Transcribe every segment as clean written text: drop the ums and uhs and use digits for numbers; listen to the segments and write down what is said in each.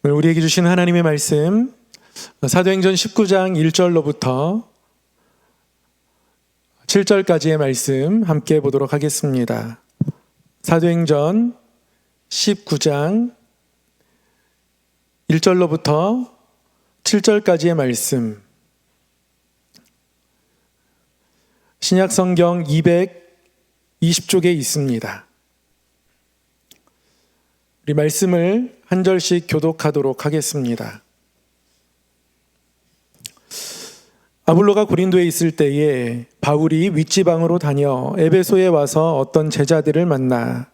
오늘 우리에게 주신 하나님의 말씀 사도행전 19장 1절로부터 7절까지의 말씀 함께 보도록 하겠습니다. 사도행전 19장 1절로부터 7절까지의 말씀, 신약성경 220쪽에 있습니다. 우리 말씀을 한 절씩 교독하도록 하겠습니다. 아볼로가 고린도에 있을 때에 바울이 윗지방으로 다녀 에베소에 와서 어떤 제자들을 만나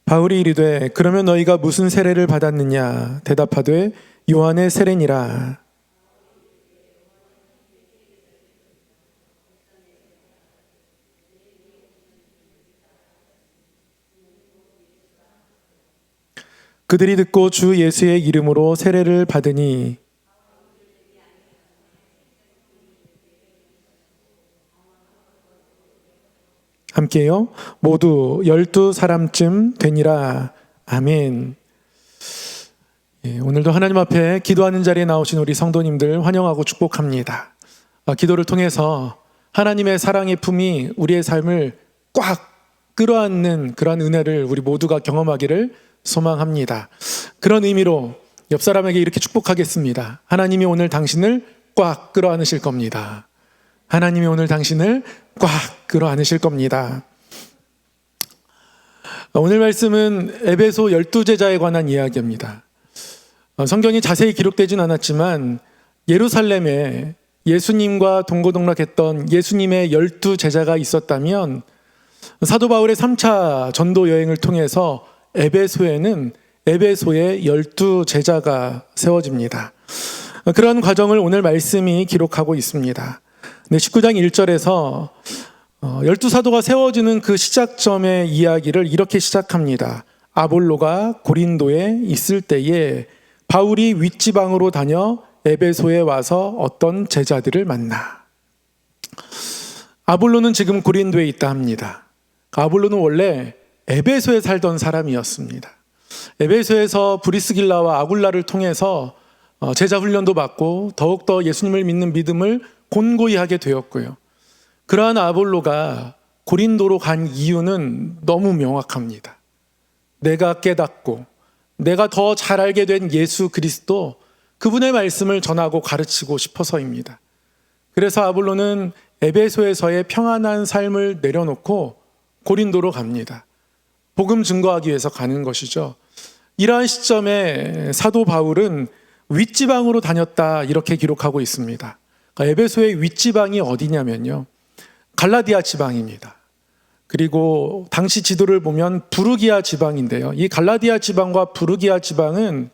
바울이 이르되 그러면 너희가 무슨 세례를 받았느냐? 대답하되 요한의 세례니라. 그들이 듣고 주 예수의 이름으로 세례를 받으니 함께요. 모두 12사람쯤 되니라. 아멘. 오늘도 하나님 앞에 기도하는 자리에 나오신 우리 성도님들 환영하고 축복합니다. 기도를 통해서 하나님의 사랑의 품이 우리의 삶을 꽉 끌어안는 그런 은혜를 우리 모두가 경험하기를 소망합니다. 그런 의미로 옆 사람에게 이렇게 축복하겠습니다. 하나님이 오늘 당신을 꽉 끌어안으실 겁니다. 하나님이 오늘 당신을 꽉 끌어안으실 겁니다. 오늘 말씀은 에베소 12제자에 관한 이야기입니다. 성경이 자세히 기록되진 않았지만 예루살렘에 예수님과 동고동락했던 예수님의 12제자가 있었다면 사도 바울의 3차 전도 여행을 통해서 에베소에는 에베소의 12제자가 세워집니다. 그런 과정을 오늘 말씀이 기록하고 있습니다. 19장 1절에서 12사도가 세워지는 그 시작점의 이야기를 이렇게 시작합니다. 아볼로가 고린도에 있을 때에 바울이 윗지방으로 다녀 에베소에 와서 어떤 제자들을 만나. 아볼로는 지금 고린도에 있다 합니다. 아볼로는 원래 에베소에 살던 사람이었습니다. 에베소에서 브리스길라와 아굴라를 통해서 제자 훈련도 받고 더욱더 예수님을 믿는 믿음을 곤고히 하게 되었고요. 그러한 아볼로가 고린도로 간 이유는 너무 명확합니다. 내가 깨닫고 내가 더 잘 알게 된 예수 그리스도, 그분의 말씀을 전하고 가르치고 싶어서입니다. 그래서 아볼로는 에베소에서의 평안한 삶을 내려놓고 고린도로 갑니다. 복음 증거하기 위해서 가는 것이죠. 이러한 시점에 사도 바울은 윗지방으로 다녔다 이렇게 기록하고 있습니다. 에베소의 윗지방이 어디냐면요, 갈라디아 지방입니다. 그리고 당시 지도를 보면 부르기아 지방인데요, 이 갈라디아 지방과 부르기아 지방은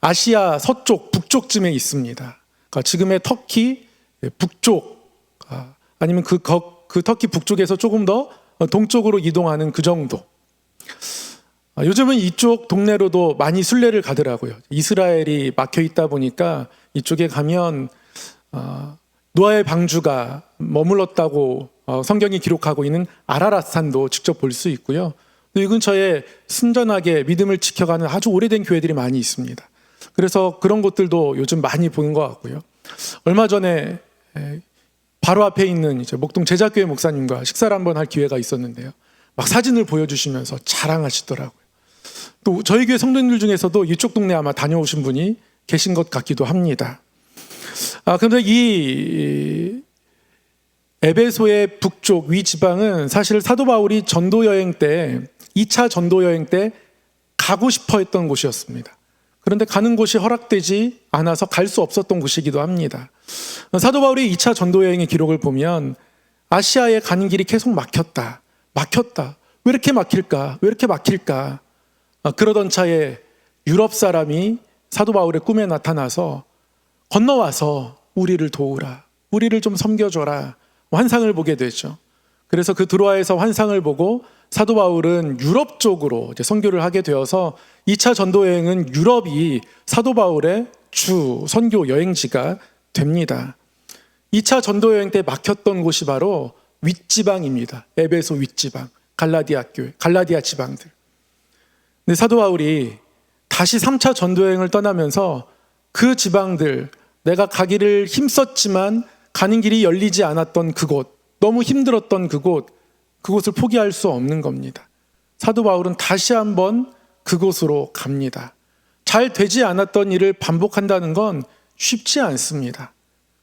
아시아 서쪽 북쪽쯤에 있습니다. 그러니까 지금의 터키 북쪽, 아니면 그 터키 북쪽에서 조금 더 동쪽으로 이동하는 그 정도. 요즘은 이쪽 동네로도 많이 순례를 가더라고요. 이스라엘이 막혀 있다 보니까 이쪽에 가면 노아의 방주가 머물렀다고 성경이 기록하고 있는 아라랏산도 직접 볼 수 있고요. 이 근처에 순전하게 믿음을 지켜가는 아주 오래된 교회들이 많이 있습니다. 그래서 그런 곳들도 요즘 많이 보는 것 같고요. 얼마 전에 바로 앞에 있는 이제 목동 제자교회 목사님과 식사를 한번 할 기회가 있었는데요, 막 사진을 보여주시면서 자랑하시더라고요. 또 저희 교회 성도님들 중에서도 이쪽 동네 아마 다녀오신 분이 계신 것 같기도 합니다. 그런데 이 에베소의 북쪽 위지방은 사실 사도 바울이 전도 여행 때, 2차 전도 여행 때 가고 싶어 했던 곳이었습니다. 그런데 가는 곳이 허락되지 않아서 갈 수 없었던 곳이기도 합니다. 사도 바울이 2차 전도 여행의 기록을 보면 아시아에 가는 길이 계속 막혔다. 왜 이렇게 막힐까? 그러던 차에 유럽 사람이 사도 바울의 꿈에 나타나서 건너와서 우리를 도우라, 우리를 좀 섬겨줘라, 환상을 보게 되죠. 그래서 그 드로아에서 환상을 보고 사도 바울은 유럽 쪽으로 이제 선교를 하게 되어서 2차 전도 여행은 유럽이 사도 바울의 주 선교 여행지가 됩니다. 2차 전도 여행 때 막혔던 곳이 바로 윗지방입니다. 에베소 윗지방, 갈라디아 교회, 갈라디아 지방들. 근데 사도 바울이 다시 3차 전도 여행을 떠나면서 그 지방들, 내가 가기를 힘썼지만 가는 길이 열리지 않았던 그곳, 너무 힘들었던 그곳을 포기할 수 없는 겁니다. 사도 바울은 다시 한번 그곳으로 갑니다. 잘 되지 않았던 일을 반복한다는 건 쉽지 않습니다.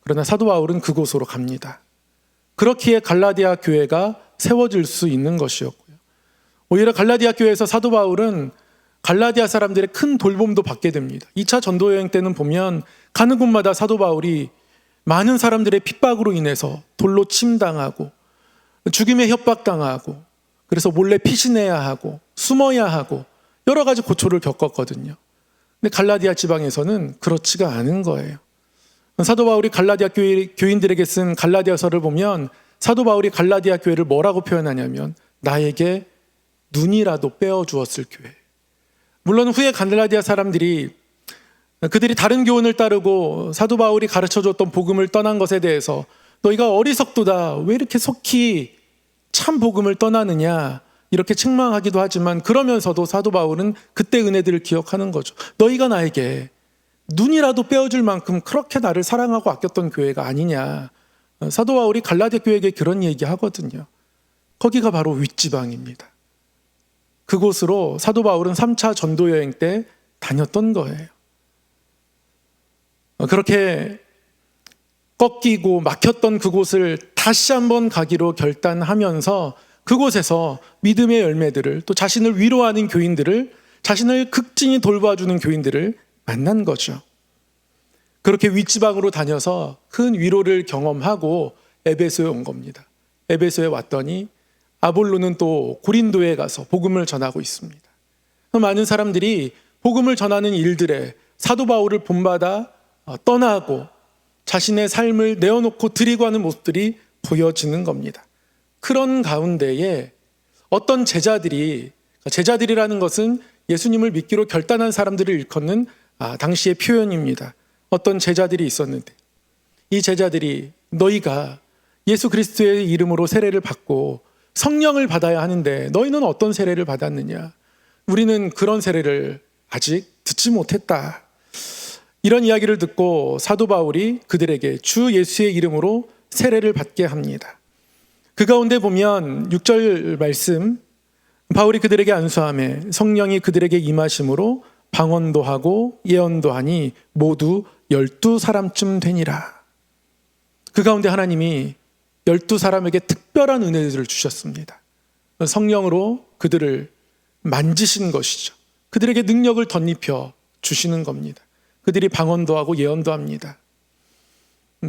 그러나 사도 바울은 그곳으로 갑니다. 그렇기에 갈라디아 교회가 세워질 수 있는 것이었고요. 오히려 갈라디아 교회에서 사도 바울은 갈라디아 사람들의 큰 돌봄도 받게 됩니다. 2차 전도 여행 때는 보면 가는 곳마다 사도 바울이 많은 사람들의 핍박으로 인해서 돌로 침당하고 죽임에 협박당하고 그래서 몰래 피신해야 하고 숨어야 하고 여러 가지 고초를 겪었거든요. 근데 갈라디아 지방에서는 그렇지가 않은 거예요. 사도 바울이 갈라디아 교인들에게 쓴 갈라디아서를 보면 사도 바울이 갈라디아 교회를 뭐라고 표현하냐면 나에게 눈이라도 빼어주었을 교회. 물론 후에 갈라디아 사람들이 그들이 다른 교훈을 따르고 사도 바울이 가르쳐줬던 복음을 떠난 것에 대해서 너희가 어리석도다, 왜 이렇게 속히 참 복음을 떠나느냐 이렇게 책망하기도 하지만 그러면서도 사도 바울은 그때 은혜들을 기억하는 거죠. 너희가 나에게 눈이라도 빼어줄 만큼 그렇게 나를 사랑하고 아꼈던 교회가 아니냐. 사도 바울이 갈라디아 교회에게 그런 얘기 하거든요. 거기가 바로 윗지방입니다. 그곳으로 사도 바울은 3차 전도 여행 때 다녔던 거예요. 그렇게 꺾이고 막혔던 그곳을 다시 한번 가기로 결단하면서 그곳에서 믿음의 열매들을, 또 자신을 위로하는 교인들을, 자신을 극진히 돌봐주는 교인들을 만난 거죠. 그렇게 윗지방으로 다녀서 큰 위로를 경험하고 에베소에 온 겁니다. 에베소에 왔더니 아볼로는 또 고린도에 가서 복음을 전하고 있습니다. 많은 사람들이 복음을 전하는 일들에 사도 바울을 본받아 떠나고 자신의 삶을 내어놓고 드리고 하는 모습들이 보여지는 겁니다. 그런 가운데에 어떤 제자들이라는 것은 예수님을 믿기로 결단한 사람들을 일컫는 당시의 표현입니다. 어떤 제자들이 있었는데 이 제자들이 너희가 예수 그리스도의 이름으로 세례를 받고 성령을 받아야 하는데 너희는 어떤 세례를 받았느냐? 우리는 그런 세례를 아직 듣지 못했다. 이런 이야기를 듣고 사도 바울이 그들에게 주 예수의 이름으로 세례를 받게 합니다. 그 가운데 보면 6절 말씀, 바울이 그들에게 안수하며 성령이 그들에게 임하심으로 방언도 하고 예언도 하니 모두 12사람쯤 되니라. 그 가운데 하나님이 12사람에게 특별한 은혜를 주셨습니다. 성령으로 그들을 만지신 것이죠. 그들에게 능력을 덧입혀 주시는 겁니다. 그들이 방언도 하고 예언도 합니다.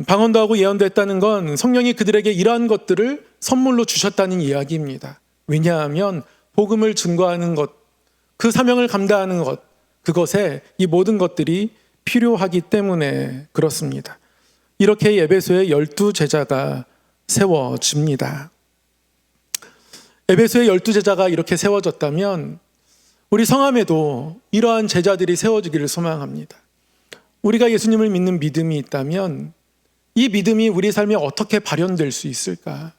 방언도 하고 예언도 했다는 건 성령이 그들에게 이러한 것들을 선물로 주셨다는 이야기입니다. 왜냐하면 복음을 증거하는 것, 그 사명을 감당하는 것, 그것에 이 모든 것들이 필요하기 때문에 그렇습니다. 이렇게 에베소에 12제자가 세워집니다. 에베소에 12제자가 이렇게 세워졌다면 우리 성함에도 이러한 제자들이 세워지기를 소망합니다. 우리가 예수님을 믿는 믿음이 있다면 이 믿음이 우리 삶에 어떻게 발현될 수 있을까?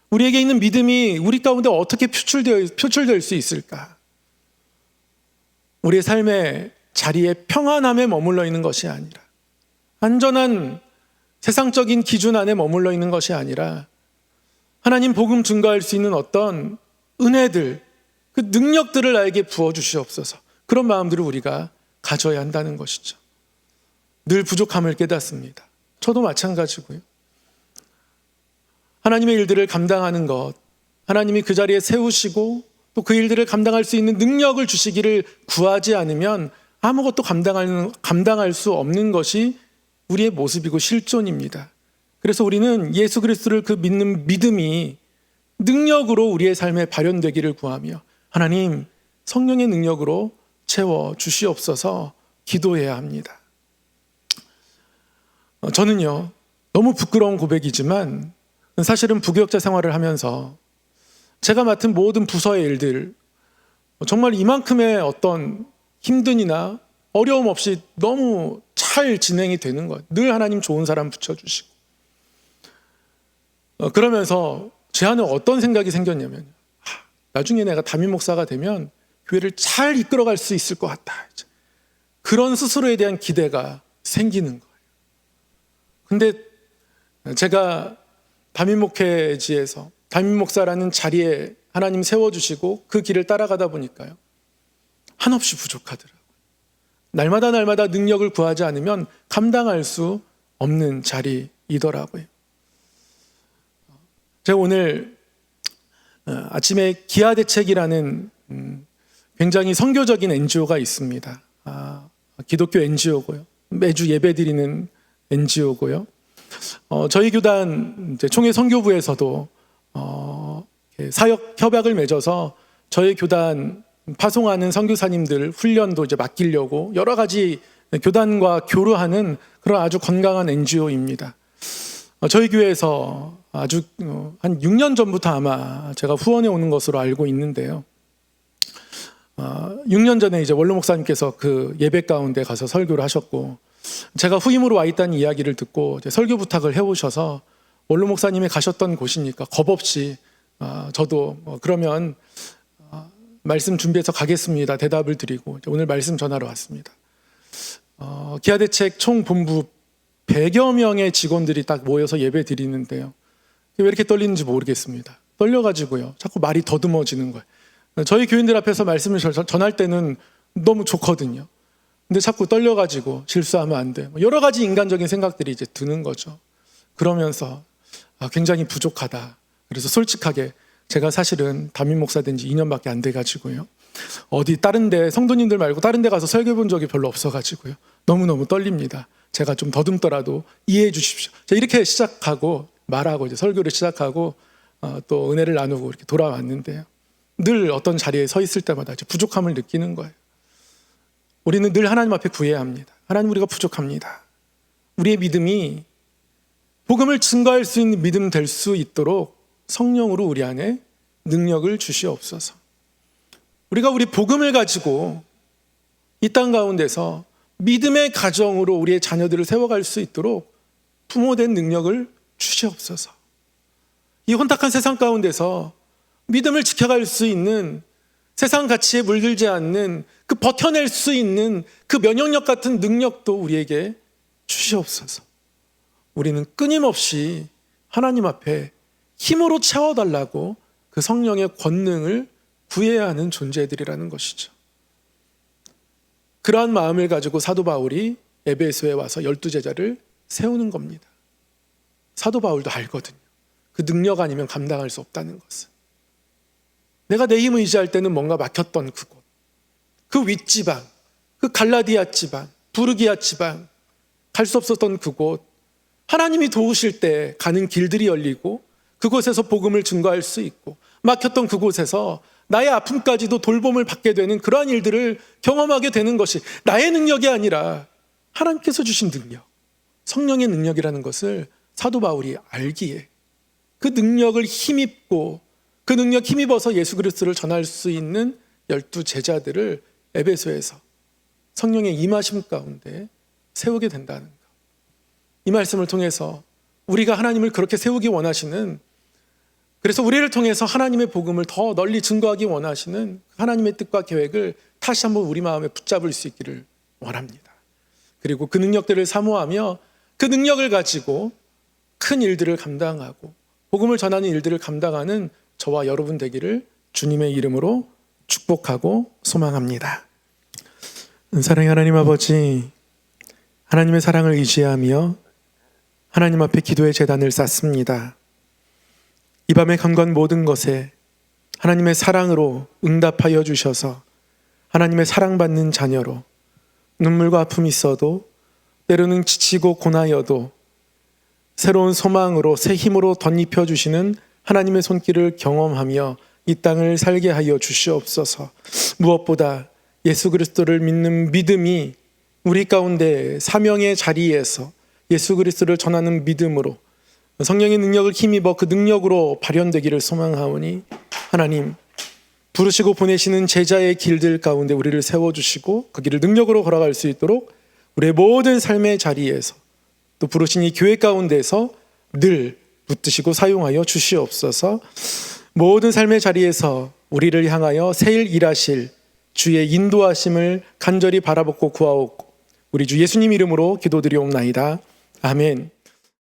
우리에게 있는 믿음이 우리 가운데 어떻게 표출될 수 있을까? 우리의 삶의 자리에 평안함에 머물러 있는 것이 아니라 안전한 세상적인 기준 안에 머물러 있는 것이 아니라 하나님 복음 증거할 수 있는 어떤 은혜들, 그 능력들을 나에게 부어주시옵소서. 그런 마음들을 우리가 가져야 한다는 것이죠. 늘 부족함을 깨닫습니다. 저도 마찬가지고요. 하나님의 일들을 감당하는 것, 하나님이 그 자리에 세우시고 또 그 일들을 감당할 수 있는 능력을 주시기를 구하지 않으면 아무것도 감당할 수 없는 것이 우리의 모습이고 실존입니다. 그래서 우리는 예수 그리스도를 그 믿는 믿음이 능력으로 우리의 삶에 발현되기를 구하며 하나님 성령의 능력으로 채워 주시옵소서 기도해야 합니다. 저는요, 너무 부끄러운 고백이지만 사실은 부교역자 생활을 하면서 제가 맡은 모든 부서의 일들 정말 이만큼의 어떤 힘든이나 어려움 없이 너무 잘 진행이 되는 것. 늘 하나님 좋은 사람 붙여주시고 그러면서 제 안에 어떤 생각이 생겼냐면, 나중에 내가 담임 목사가 되면 교회를 잘 이끌어갈 수 있을 것 같다. 그런 스스로에 대한 기대가 생기는 거예요. 근데 제가 담임 목회지에서 담임 목사라는 자리에 하나님 세워주시고 그 길을 따라가다 보니까요, 한없이 부족하더라고요. 날마다 능력을 구하지 않으면 감당할 수 없는 자리이더라고요. 제가 오늘 아침에 기아대책이라는 굉장히 선교적인 NGO가 있습니다. 기독교 NGO고요. 매주 예배드리는 NGO고요. 저희 교단 총회 선교부에서도 사역 협약을 맺어서 저희 교단 파송하는 선교사님들 훈련도 이제 맡기려고 여러 가지 교단과 교류하는 그런 아주 건강한 NGO입니다. 저희 교회에서 아주 한 6년 전부터 아마 제가 후원해 오는 것으로 알고 있는데요. 6년 전에 이제 원로 목사님께서 그 예배 가운데 가서 설교를 하셨고, 제가 후임으로 와 있다는 이야기를 듣고 이제 설교 부탁을 해오셔서 원로 목사님이 가셨던 곳이니까 겁 없이 저도 그러면 말씀 준비해서 가겠습니다 대답을 드리고 오늘 말씀 전하러 왔습니다. 기아대책 총본부 100여 명의 직원들이 딱 모여서 예배 드리는데요, 왜 이렇게 떨리는지 모르겠습니다. 떨려가지고요, 자꾸 말이 더듬어지는 거예요. 저희 교인들 앞에서 말씀을 전할 때는 너무 좋거든요. 근데 자꾸 떨려가지고 실수하면 안 돼, 여러 가지 인간적인 생각들이 이제 드는 거죠. 그러면서 굉장히 부족하다. 그래서 솔직하게 제가 사실은 담임 목사 된 지 2년밖에 안 돼가지고요, 어디 다른 데 성도님들 말고 다른 데 가서 설교 본 적이 별로 없어가지고요, 너무너무 떨립니다. 제가 좀 더듬더라도 이해해 주십시오. 제가 이렇게 시작하고 말하고 이제 설교를 시작하고 또 은혜를 나누고 이렇게 돌아왔는데요, 늘 어떤 자리에 서 있을 때마다 부족함을 느끼는 거예요. 우리는 늘 하나님 앞에 구해야 합니다. 하나님, 우리가 부족합니다. 우리의 믿음이 복음을 증거할 수 있는 믿음 될 수 있도록 성령으로 우리 안에 능력을 주시옵소서. 우리가 우리 복음을 가지고 이 땅 가운데서 믿음의 가정으로 우리의 자녀들을 세워갈 수 있도록 부모된 능력을 주시옵소서. 이 혼탁한 세상 가운데서 믿음을 지켜갈 수 있는, 세상 가치에 물들지 않는 그 버텨낼 수 있는 그 면역력 같은 능력도 우리에게 주시옵소서. 우리는 끊임없이 하나님 앞에 힘으로 채워달라고 그 성령의 권능을 구해야 하는 존재들이라는 것이죠. 그러한 마음을 가지고 사도 바울이 에베소에 와서 12제자를 세우는 겁니다. 사도 바울도 알거든요, 그 능력 아니면 감당할 수 없다는 것을. 내가 내 힘을 의지할 때는 뭔가 막혔던 그곳, 그 윗지방, 그 갈라디아 지방, 부르기아 지방, 갈 수 없었던 그곳, 하나님이 도우실 때 가는 길들이 열리고 그곳에서 복음을 증거할 수 있고, 막혔던 그곳에서 나의 아픔까지도 돌봄을 받게 되는 그러한 일들을 경험하게 되는 것이 나의 능력이 아니라 하나님께서 주신 능력, 성령의 능력이라는 것을 사도 바울이 알기에 그 능력을 힘입고 그 능력 힘입어서 예수 그리스도를 전할 수 있는 12제자들을 에베소에서 성령의 임하심 가운데 세우게 된다는 것. 이 말씀을 통해서 우리가 하나님을 그렇게 세우기 원하시는, 그래서 우리를 통해서 하나님의 복음을 더 널리 증거하기 원하시는 하나님의 뜻과 계획을 다시 한번 우리 마음에 붙잡을 수 있기를 원합니다. 그리고 그 능력들을 사모하며 그 능력을 가지고 큰 일들을 감당하고 복음을 전하는 일들을 감당하는 저와 여러분 되기를 주님의 이름으로 축복하고 소망합니다. 사랑의 하나님 아버지, 하나님의 사랑을 의지하며 하나님 앞에 기도의 제단을 쌓습니다. 이 밤에 간구한 모든 것에 하나님의 사랑으로 응답하여 주셔서 하나님의 사랑받는 자녀로 눈물과 아픔이 있어도, 때로는 지치고 고나여도 새로운 소망으로 새 힘으로 덧입혀 주시는 하나님의 손길을 경험하며 이 땅을 살게 하여 주시옵소서. 무엇보다 예수 그리스도를 믿는 믿음이 우리 가운데 사명의 자리에서 예수 그리스도를 전하는 믿음으로 성령의 능력을 힘입어 그 능력으로 발현되기를 소망하오니, 하나님 부르시고 보내시는 제자의 길들 가운데 우리를 세워주시고 그 길을 능력으로 걸어갈 수 있도록 우리의 모든 삶의 자리에서 또 부르신 이 교회 가운데서 늘 붙드시고 사용하여 주시옵소서. 모든 삶의 자리에서 우리를 향하여 새일 일하실 주의 인도하심을 간절히 바라보고 구하옵고 우리 주 예수님 이름으로 기도드리옵나이다. 아멘.